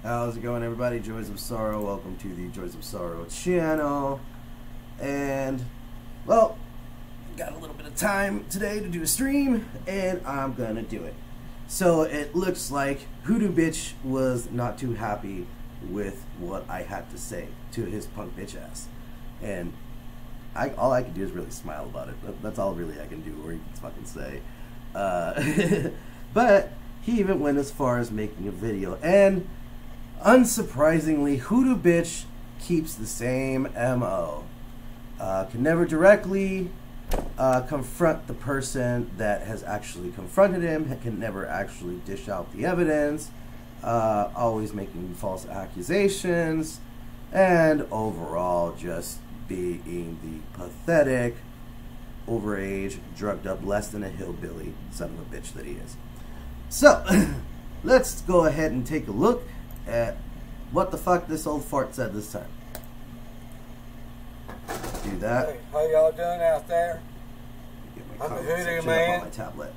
How's it going, everybody? Joys of Sorrow. Welcome to the Joys of Sorrow channel. And, well, got a little bit of time today to do a stream, and I'm gonna do it. So it looks like Hoodoo Bitch was not too happy with what I had to say to his punk bitch ass. And all I can do is really smile about it. That's all really I can do, or even fucking say. But he even went as far as making a video. And unsurprisingly, Hoodoo Bitch keeps the same MO. Can never directly confront the person that has actually confronted him. Can never actually dish out the evidence. Always making false accusations. And overall just being the pathetic, overage, drugged up, less than a hillbilly son of a bitch that he is. So, let's go ahead and take a look at what the fuck this old fart said this time. Do that. Hey, how y'all doing out there? I'm the Hoodoo Man. On my tablet.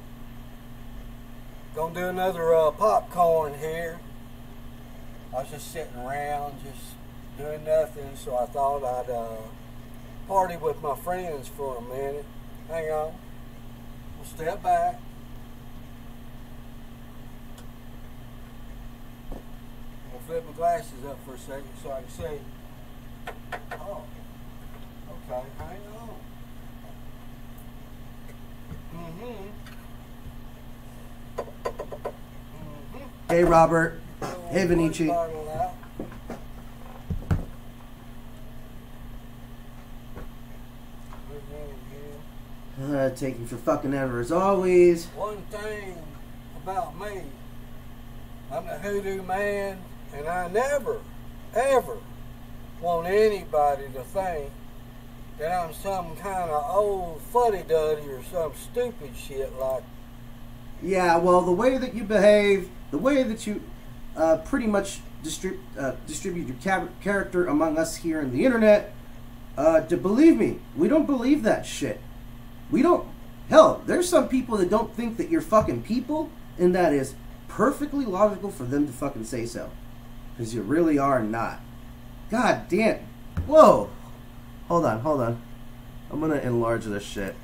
Gonna do another popcorn here. I was just sitting around, just doing nothing, so I thought I'd party with my friends for a minute. Hang on. We'll step back. I'll flip my glasses up for a second so I can see. Oh, okay, hang on. Hey, Robert. Hey, Vinici. Taking for fucking ever as always. One thing about me, I'm the Hoodoo Man, and I never, ever want anybody to think that I'm some kind of old fuddy-duddy or some stupid shit like. Yeah, well, the way that you behave, the way that you pretty much distribute your character among us here on the internet, to believe me, we don't believe that shit. We don't. Hell, there's some people that don't think that you're fucking people, and that is perfectly logical for them to fucking say so. Because you really are not. God damn. Whoa. Hold on. I'm gonna enlarge this shit.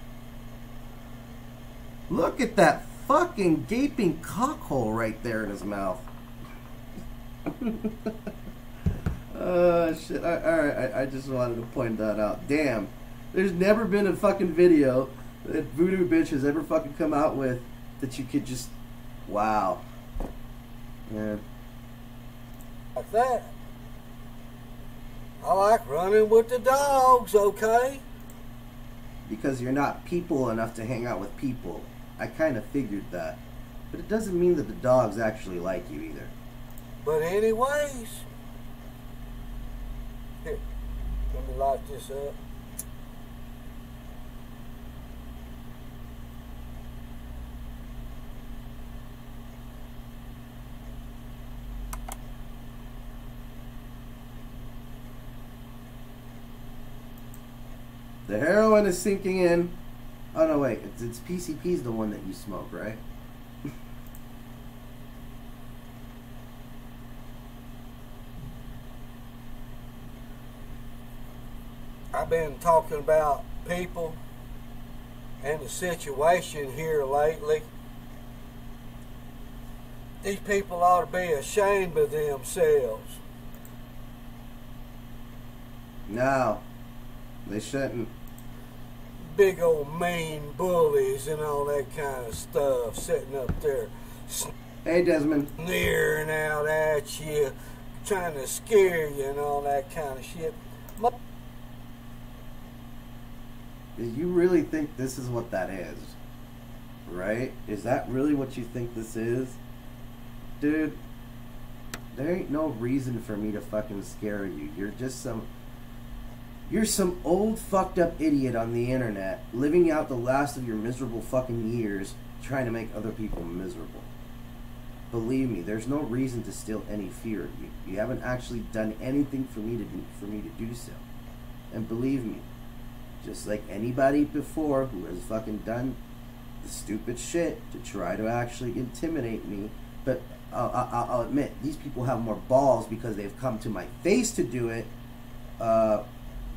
Look at that fucking gaping cockhole right there in his mouth. Shit. Alright, I just wanted to point that out. Damn. There's never been a fucking video that Voodoo Bitch has ever fucking come out with that you could just... Wow. Yeah. Like that. I like running with the dogs, okay? Because you're not people enough to hang out with people. I kind of figured that. But it doesn't mean that the dogs actually like you either. But anyways... Here, let me light this up. The heroin is sinking in. Oh no, wait. It's PCP's the one that you smoke, right? I've been talking about people and the situation here lately. These people ought to be ashamed of themselves. No. They shouldn't. Big old mean bullies and all that kind of stuff sitting up there. Hey, Desmond. Sneering out at you, trying to scare you and all that kind of shit. You really think this is what that is? Right? Is that really what you think this is? Dude, there ain't no reason for me to fucking scare you. You're some old fucked up idiot on the internet living out the last of your miserable fucking years trying to make other people miserable. Believe me, there's no reason to still any fear of you. You haven't actually done anything for me to do so. And believe me, just like anybody before who has fucking done the stupid shit to try to actually intimidate me, but I'll admit, these people have more balls because they've come to my face to do it.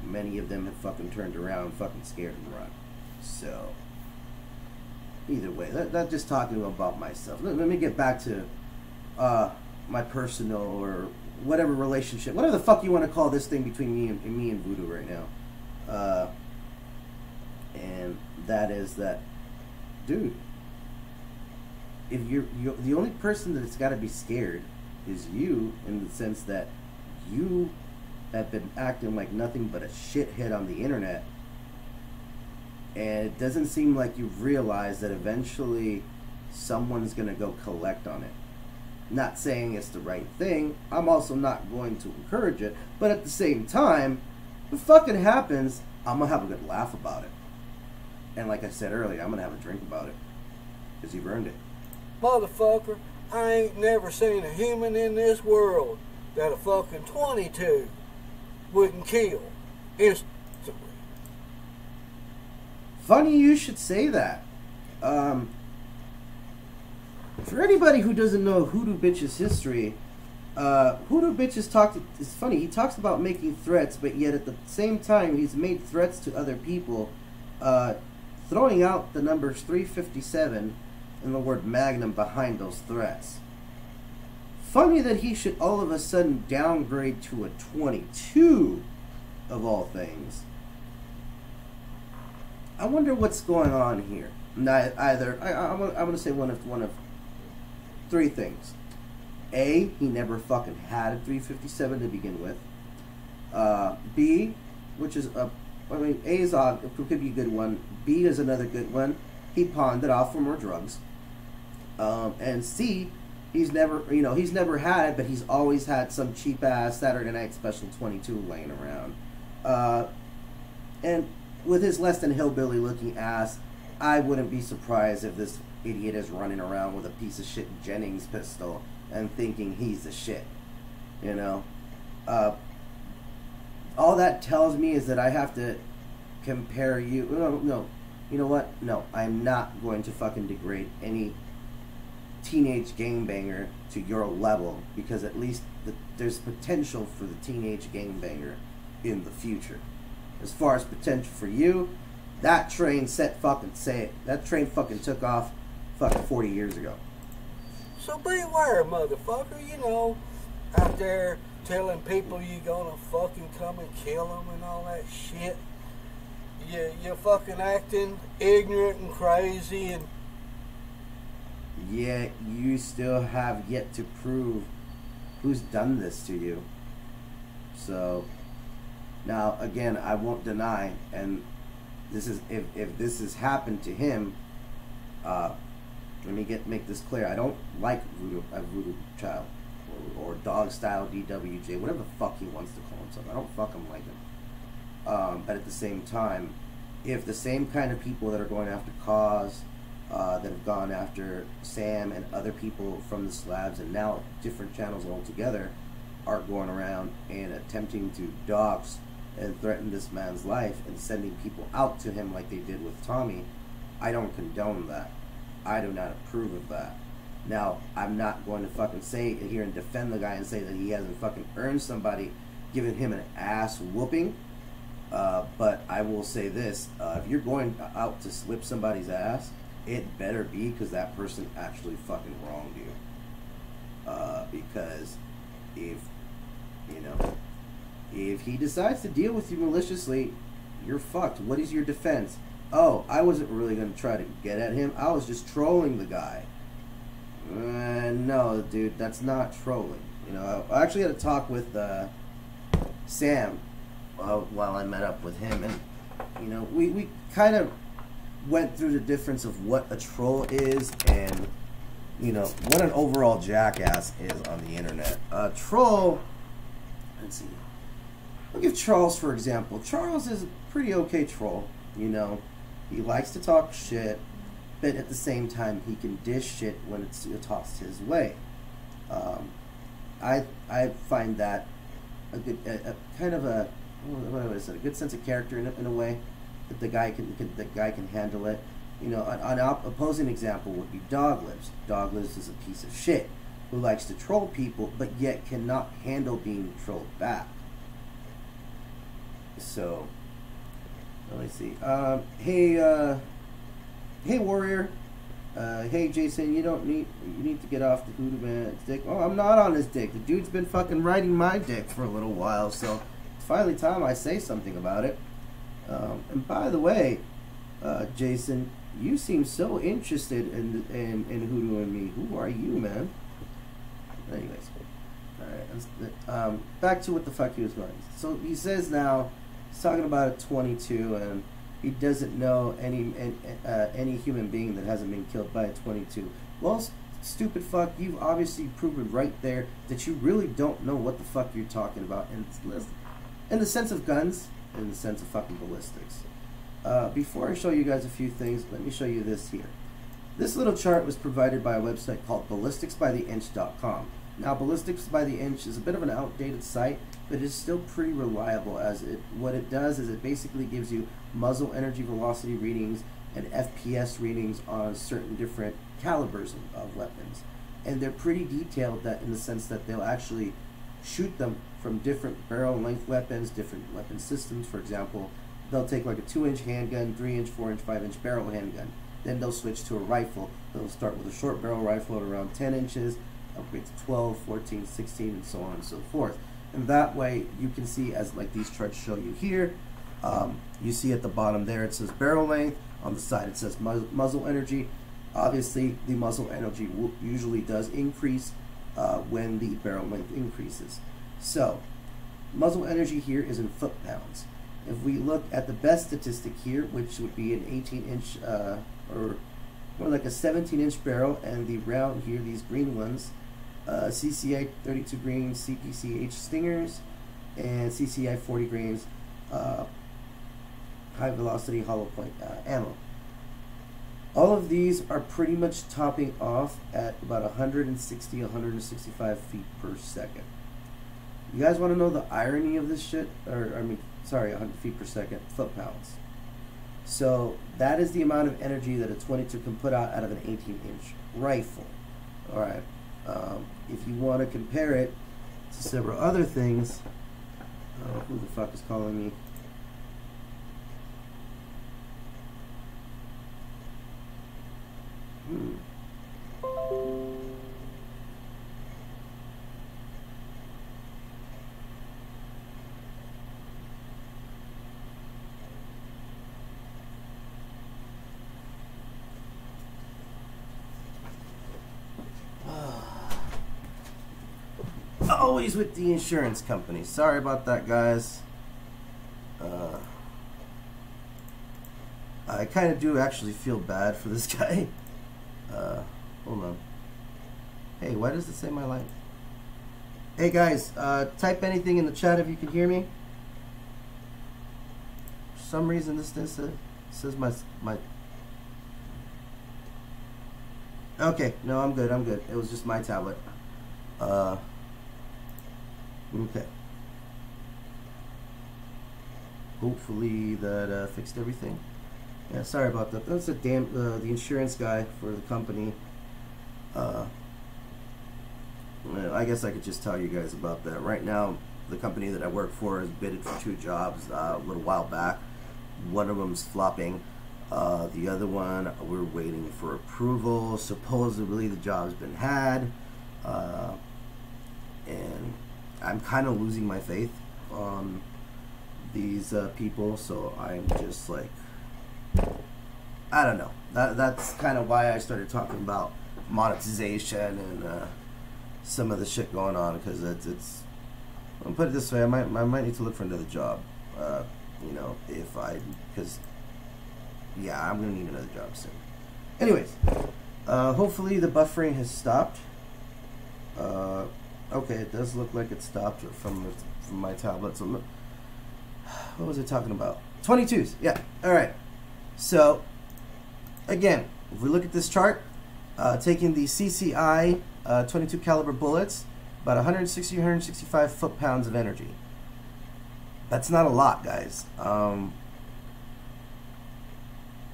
Many of them have fucking turned around, fucking scared and run. So, either way, that's just talking about myself. Let me get back to my personal or whatever relationship, whatever the fuck you want to call this thing between me and Voodoo right now. And that is that, dude, if you're the only person that's got to be scared is you, in the sense that you have been acting like nothing but a shithead on the internet, and it doesn't seem like you've realized that eventually someone's gonna go collect on it. Not saying it's the right thing. I'm also not going to encourage it, but at the same time, if it fucking happens, I'm gonna have a good laugh about it. And like I said earlier, I'm gonna have a drink about it, because you've earned it. Motherfucker, I ain't never seen a human in this world that a fucking 22 wouldn't kill instantly. Funny you should say that. For anybody who doesn't know Hoodoo Bitch's history, Hoodoo Bitch it's funny, he talks about making threats, but yet at the same time he's made threats to other people, throwing out the numbers 357 and the word Magnum behind those threats. Funny that he should all of a sudden downgrade to a 22, of all things. I wonder what's going on here. I'm going to say one of three things. A, he never fucking had a 357 to begin with. B, which is A is odd, it could be a good one. B is another good one. He pawned it off for more drugs. And C, he's never had it, but he's always had some cheap ass Saturday Night Special 22 laying around. And with his less than hillbilly looking ass, I wouldn't be surprised if this idiot is running around with a piece of shit Jennings pistol and thinking he's the shit. You know? All that tells me is that I have to compare you. No. You know what? No, I'm not going to fucking degrade any teenage gangbanger to your level, because at least there's potential for the teenage gangbanger in the future. As far as potential for you, that train that train fucking took off fucking 40 years ago. So beware, motherfucker, you know, out there telling people you gonna fucking come and kill them and all that shit. You're fucking acting ignorant and crazy, and yet you still have yet to prove who's done this to you. So now again, I won't deny, and this is if this has happened to him, let me make this clear. I don't like Voodoo Child or Dog Style DWJ, whatever the fuck he wants to call himself. I don't fucking like him. But at the same time, if the same kind of people that are going after Cause, that have gone after Sam and other people from the slabs, and now different channels altogether, are going around and attempting to dox and threaten this man's life and sending people out to him like they did with Tommy, I don't condone that. I do not approve of that. Now, I'm not going to fucking say it here and defend the guy and say that he hasn't fucking earned somebody giving him an ass whooping. But I will say this, if you're going out to slip somebody's ass, it better be because that person actually fucking wronged you. Because if he decides to deal with you maliciously, you're fucked. What is your defense? Oh, I wasn't really going to try to get at him. I was just trolling the guy. No, dude, that's not trolling. You know, I actually had a talk with Sam while I met up with him, and you know, we kind of went through the difference of what a troll is and, you know, what an overall jackass is on the internet. Troll, let's see. I'll give Charles for example. Charles is a pretty okay troll, you know. He likes to talk shit, but at the same time he can dish shit when it's tossed his way. I find that a good, kind of a, what is it, a good sense of character in a way that the guy can handle it. You know, an opposing example would be Doglives. Doglives is a piece of shit, who likes to troll people, but yet cannot handle being trolled back. So, let me see. Hey Warrior. Hey Jason, you need to get off the Hoodoo man's dick. Oh, I'm not on his dick. The dude's been fucking riding my dick for a little while, so it's finally time I say something about it. And by the way, Jason, you seem so interested in Hoodoo and me. Who are you, man? Anyways, all right. Back to what the fuck he was going. So he says now he's talking about a 22, and he doesn't know any human being that hasn't been killed by a 22. Well, stupid fuck, you've obviously proven right there that you really don't know what the fuck you're talking about in the sense of guns, in the sense of fucking ballistics. Before I show you guys a few things, let me show you this here. This little chart was provided by a website called ballisticsbytheinch.com. Now, Ballistics by the Inch is a bit of an outdated site, but it is still pretty reliable. What it does is it basically gives you muzzle energy velocity readings and FPS readings on certain different calibers of weapons, and they're pretty detailed in the sense that they'll actually shoot them from different barrel length weapons, different weapon systems. For example, they'll take like a 2-inch handgun, 3-inch, 4-inch, 5-inch barrel handgun. Then they'll switch to a rifle. They'll start with a short barrel rifle at around 10 inches, upgrade to 12, 14, 16, and so on and so forth. And that way you can see, as like these charts show you here, you see at the bottom there it says barrel length, on the side it says muzzle energy. Obviously the muzzle energy usually does increase when the barrel length increases. So muzzle energy here is in foot-pounds. If we look at the best statistic here, which would be an 18-inch or more like a 17-inch barrel, and the round here, these green ones, CCI 32 grains CPCH Stingers, and CCI 40 grains high velocity hollow point ammo. All of these are pretty much topping off at about 160, 165 feet per second. You guys want to know the irony of this shit? Or, I mean, sorry, 100 feet per second, foot-pounds. So that is the amount of energy that a 22 can put out of an 18-inch rifle. All right. If you want to compare it to several other things, who the fuck is calling me? Always with the insurance company. Sorry about that, guys. I kind of do actually feel bad for this guy. Hold on. Hey, why does it say my line? Hey guys, type anything in the chat if you can hear me. For some reason this says my Okay, no, I'm good. It was just my tablet. Okay. Hopefully that fixed everything. Yeah, sorry about that. That's the insurance guy for the company. I guess I could just tell you guys about that. Right now, the company that I work for has bidded for 2 jobs a little while back. One of them's flopping. The other one, we're waiting for approval. Supposedly the job's been had. And I'm kind of losing my faith on these people, so I'm just like, I don't know. That's kind of why I started talking about monetization and some of the shit going on, because it's I'll put it this way, I might need to look for another job, you know, because yeah, I'm gonna need another job soon. Anyways, hopefully the buffering has stopped. Okay, it does look like it stopped from my tablet. So what was I talking about? 22s, yeah. All right. So again, if we look at this chart, taking the CCI 22 caliber bullets, about 160, 165 foot-pounds of energy. That's not a lot, guys.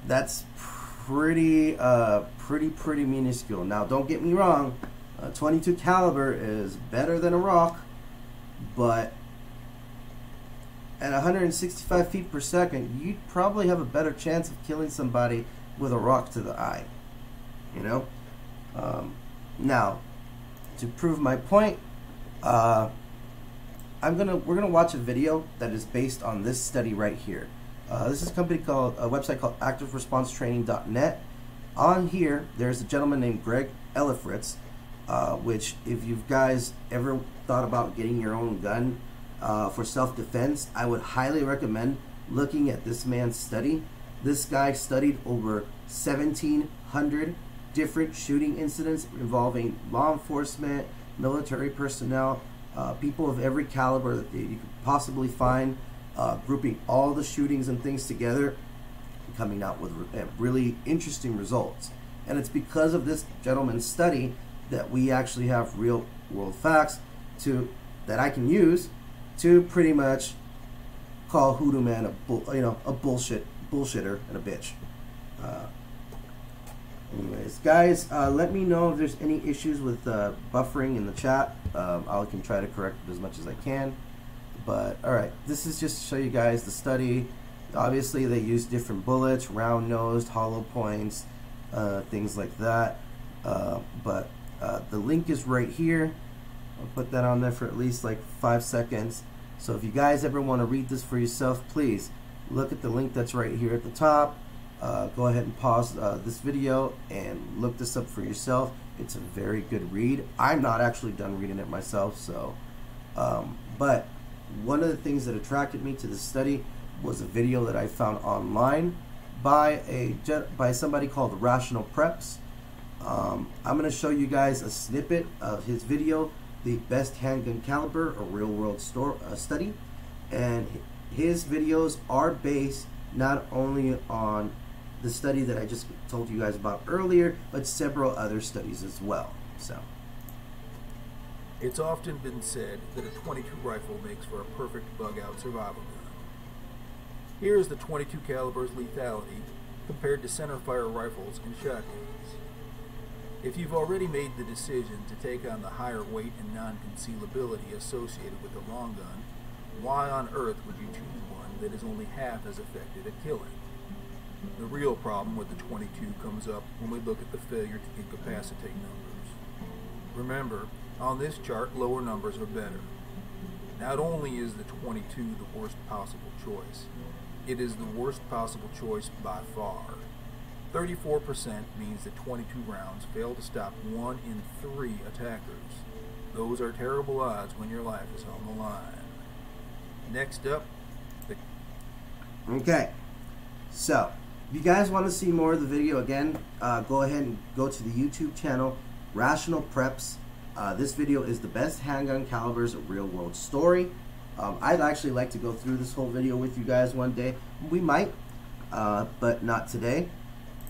That's pretty minuscule. Now, don't get me wrong. .22 caliber is better than a rock, but at 165 feet per second, you'd probably have a better chance of killing somebody with a rock to the eye. You know. Now, to prove my point, we're gonna watch a video that is based on this study right here. This is a website called ActiveResponseTraining.net. On here, there's a gentleman named Greg Elifritz, which, if you guys ever thought about getting your own gun for self-defense, I would highly recommend looking at this man's study. This guy studied over 1,700 different shooting incidents involving law enforcement, military personnel, people of every caliber that you could possibly find, grouping all the shootings and things together, coming out with really interesting results. And it's because of this gentleman's study that we actually have real world facts that I can use to pretty much call Hoodoo Man a bullshitter and a bitch. Anyways, guys, let me know if there's any issues with buffering in the chat. I can try to correct it as much as I can. But, alright, this is just to show you guys the study. Obviously, they use different bullets, round-nosed, hollow points, things like that. But the link is right here. I'll put that on there for at least like 5 seconds. So if you guys ever want to read this for yourself, please look at the link that's right here at the top. Go ahead and pause this video and look this up for yourself. It's a very good read. I'm not actually done reading it myself, so but one of the things that attracted me to this study was a video that I found online by somebody called Rational Preps. I'm going to show you guys a snippet of his video, The Best Handgun Caliber, a Real World Study, and his videos are based not only on the study that I just told you guys about earlier, but several other studies as well. So, it's often been said that a .22 rifle makes for a perfect bug-out survival gun. Here is the .22 caliber's lethality compared to centerfire rifles and shotguns. If you've already made the decision to take on the higher weight and non-concealability associated with a long gun, why on earth would you choose one that is only half as effective at killing? The real problem with the .22 comes up when we look at the failure to incapacitate numbers. Remember, on this chart, lower numbers are better. Not only is the .22 the worst possible choice, it is the worst possible choice by far. 34% means that 22 rounds fail to stop 1 in 3 attackers. Those are terrible odds when your life is on the line. Next up, okay, so if you guys want to see more of the video again, go ahead and go to the YouTube channel Rational Preps. This video is The Best Handgun Calibers, a Real World Story. I'd actually like to go through this whole video with you guys one day. We might, but not today.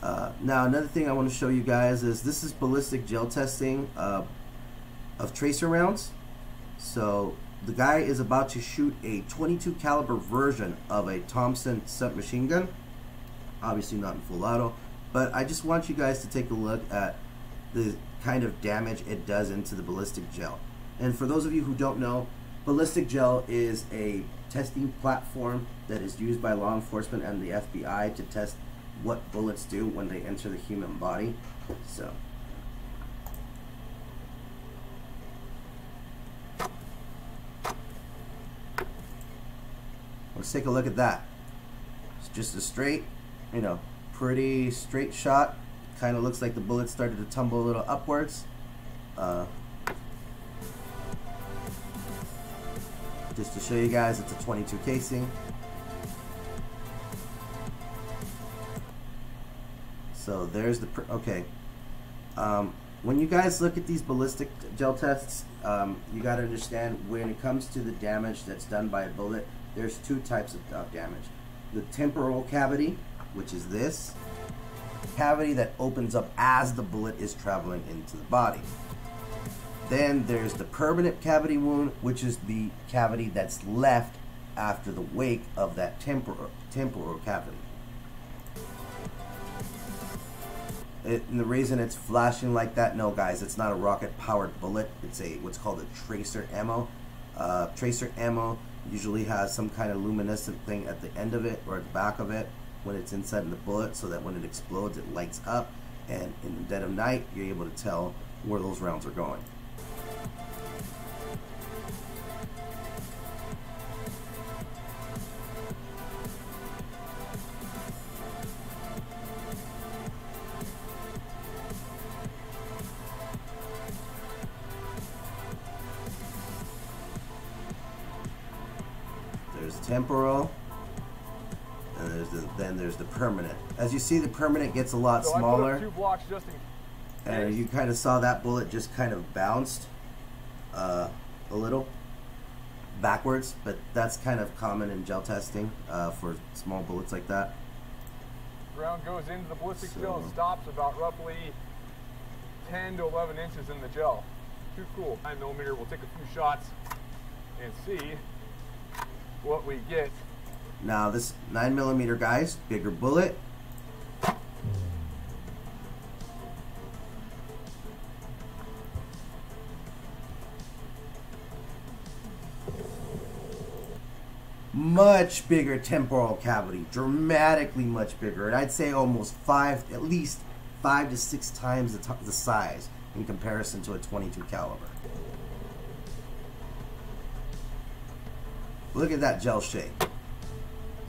Now, another thing I want to show you guys is this is ballistic gel testing of tracer rounds. So the guy is about to shoot a .22 caliber version of a Thompson submachine gun. Obviously not in full auto, but I just want you guys to take a look at the kind of damage it does into the ballistic gel. And for those of you who don't know, ballistic gel is a testing platform that is used by law enforcement and the FBI to test what bullets do when they enter the human body. So let's take a look at that. It's just a straight, pretty straight shot. Kind of looks like the bullet started to tumble a little upwards. Just to show you guys, it's a .22 casing. So there's the okay. When you guys look at these ballistic gel tests, you got to understand when it comes to the damage that's done by a bullet, there's 2 types of damage. The temporal cavity, which is this cavity that opens up as the bullet is traveling into the body. Then there's the permanent cavity wound, which is the cavity that's left after the wake of that temporal cavity. And the reason it's flashing like that, no guys, it's not a rocket powered bullet. It's a what's called a tracer ammo. Tracer ammo usually has some kind of luminescent thing at the end of it or at the back of it when it's inside the bullet, so that when it explodes it lights up, and in the dead of night you're able to tell where those rounds are going. There's temporal, and then there's the permanent. As you see, the permanent gets a lot smaller. I put up 2 blocks just in And you kind of saw that bullet just kind of bounced a little backwards, but that's kind of common in gel testing for small bullets like that. Round goes into the ballistic gel and stops about roughly 10 to 11 inches in the gel. Too cool. 9mm, we'll take a few shots and see what we get. Now this 9mm, guys, bigger bullet. Much bigger temporal cavity, dramatically much bigger, and I'd say almost at least 5 to 6 times the size in comparison to a 22 caliber. Look at that gel shake.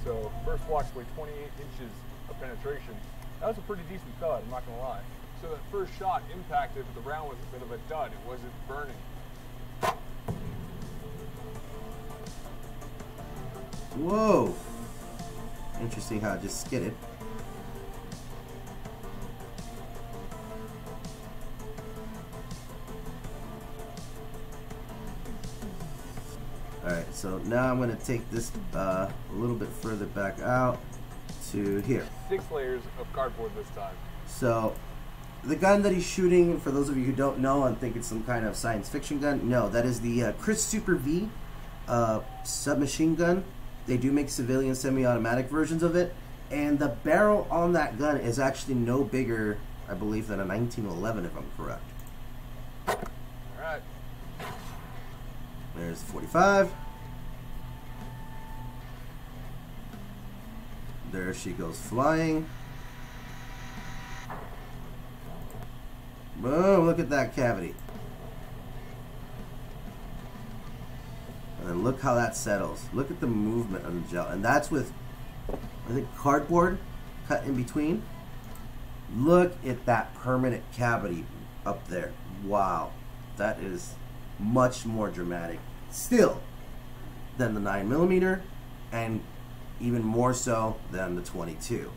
So first block's like 28 inches of penetration. That was a pretty decent thud, I'm not gonna lie. So that first shot impacted, but the round was a bit of a dud. It wasn't burning. Whoa! Interesting how it just skidded. Alright, so now I'm going to take this a little bit further back out to here. 6 layers of cardboard this time. So, the gun that he's shooting, for those of you who don't know and think it's some kind of science fiction gun, no, that is the Chris Super V submachine gun. They do make civilian semi-automatic versions of it, and the barrel on that gun is actually no bigger, I believe, than a 1911, if I'm correct. Alright. There's 45. There she goes flying. Boom, look at that cavity. And then look how that settles. Look at the movement of the gel. And that's with, I think, cardboard cut in between. Look at that permanent cavity up there. Wow. That is much more dramatic still than the 9mm, and even more so than the 22.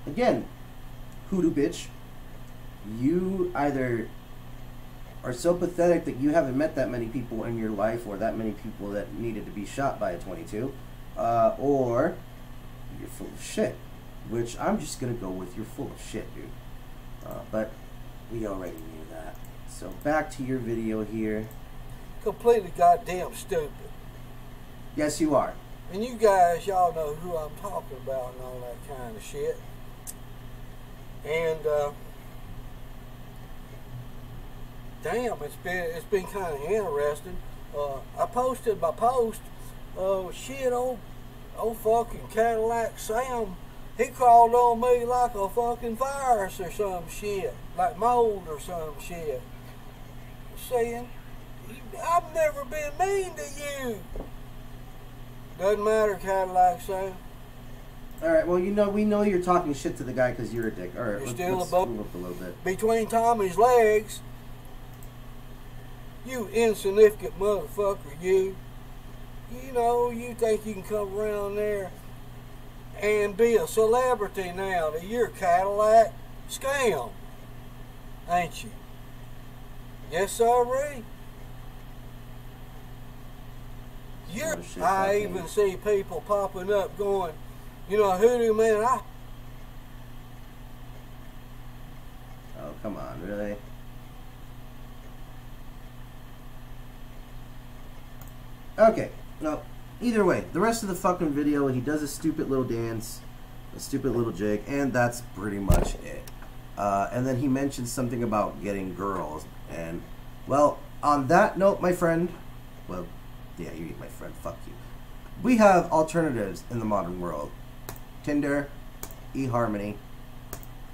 Again, Hoodoo Bitch, you either are so pathetic that you haven't met that many people in your life, or that many people that needed to be shot by a 22, or you're full of shit, which I'm just gonna go with you're full of shit, dude. But we already knew that. So back to your video here. Completely goddamn stupid. Yes, you are. And you guys, y'all know who I'm talking about and all that kind of shit. And damn, it's been kind of interesting. I posted my post. Shit, old fucking Cadillac Sam, he crawled on me like a fucking virus or some shit, like mold or some shit, saying, I've never been mean to you. Doesn't matter, Cadillac Sam. Alright, well, you know, we know you're talking shit to the guy because you're a dick. Alright, You're let's still move up a little bit. Between Tommy's legs, you insignificant motherfucker, you. You know, you think you can come around there and be a celebrity now to your Cadillac scam, ain't you? Yes, sirree. I even see people popping up going, you know, Hoodoo man, Oh, come on, really? Okay, no, either way, the rest of the fucking video, he does a stupid little dance, a stupid little jig, and that's pretty much it. And then he mentions something about getting girls. And, well, on that note, my friend, well, yeah, you ain't my friend, fuck you. We have alternatives in the modern world. Tinder, eHarmony,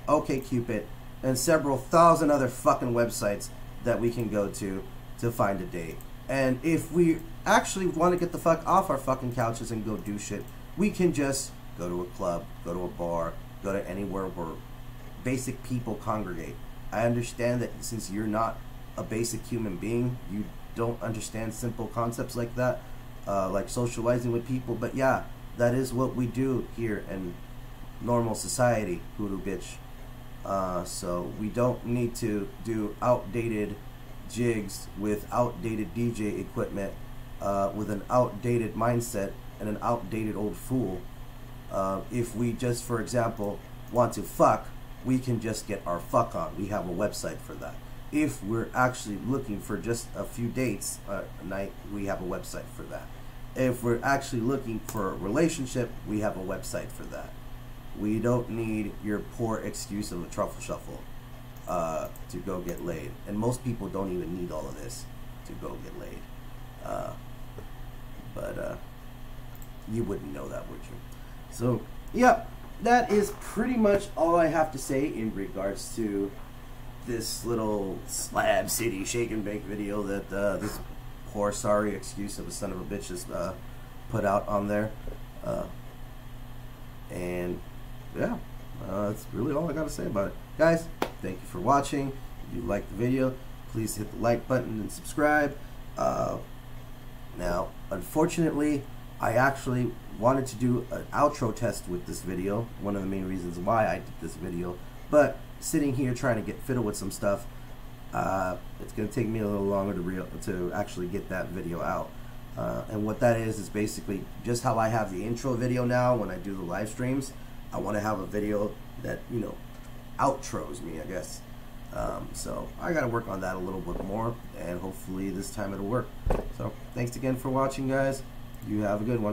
OkCupid, and several thousand other fucking websites that we can go to find a date. And if we actually want to get the fuck off our fucking couches and go do shit, we can just go to a club, go to a bar, go to anywhere where basic people congregate. I understand that since you're not a basic human being, you don't understand simple concepts like that, like socializing with people, but yeah, that is what we do here in normal society, Hoodoo Bitch. So we don't need to do outdated jigs with outdated DJ equipment, with an outdated mindset and an outdated old fool. If we just, for example, want to fuck, we can just get our fuck on. We have a website for that. If we're actually looking for just a few dates a night, we have a website for that. If we're actually looking for a relationship, we have a website for that. We don't need your poor excuse of a truffle shuffle to go get laid. And most people don't even need all of this to go get laid. But you wouldn't know that, would you? So, yeah, that is pretty much all I have to say in regards to this little Slab City Shake and Bake video that this poor sorry excuse of a son of a bitch has put out on there. And yeah, that's really all I gotta say about it. Guys, thank you for watching. If you liked the video, please hit the like button and subscribe. Now, unfortunately, I actually wanted to do an outro test with this video. One of the main reasons why I did this video. But sitting here trying to get fiddle with some stuff, it's going to take me a little longer to actually get that video out. And what that is basically just how I have the intro video now when I do the live streams. I want to have a video that, you know, outros me, I guess. So I got to work on that a little bit more, and hopefully this time it'll work. So thanks again for watching, guys. You have a good one.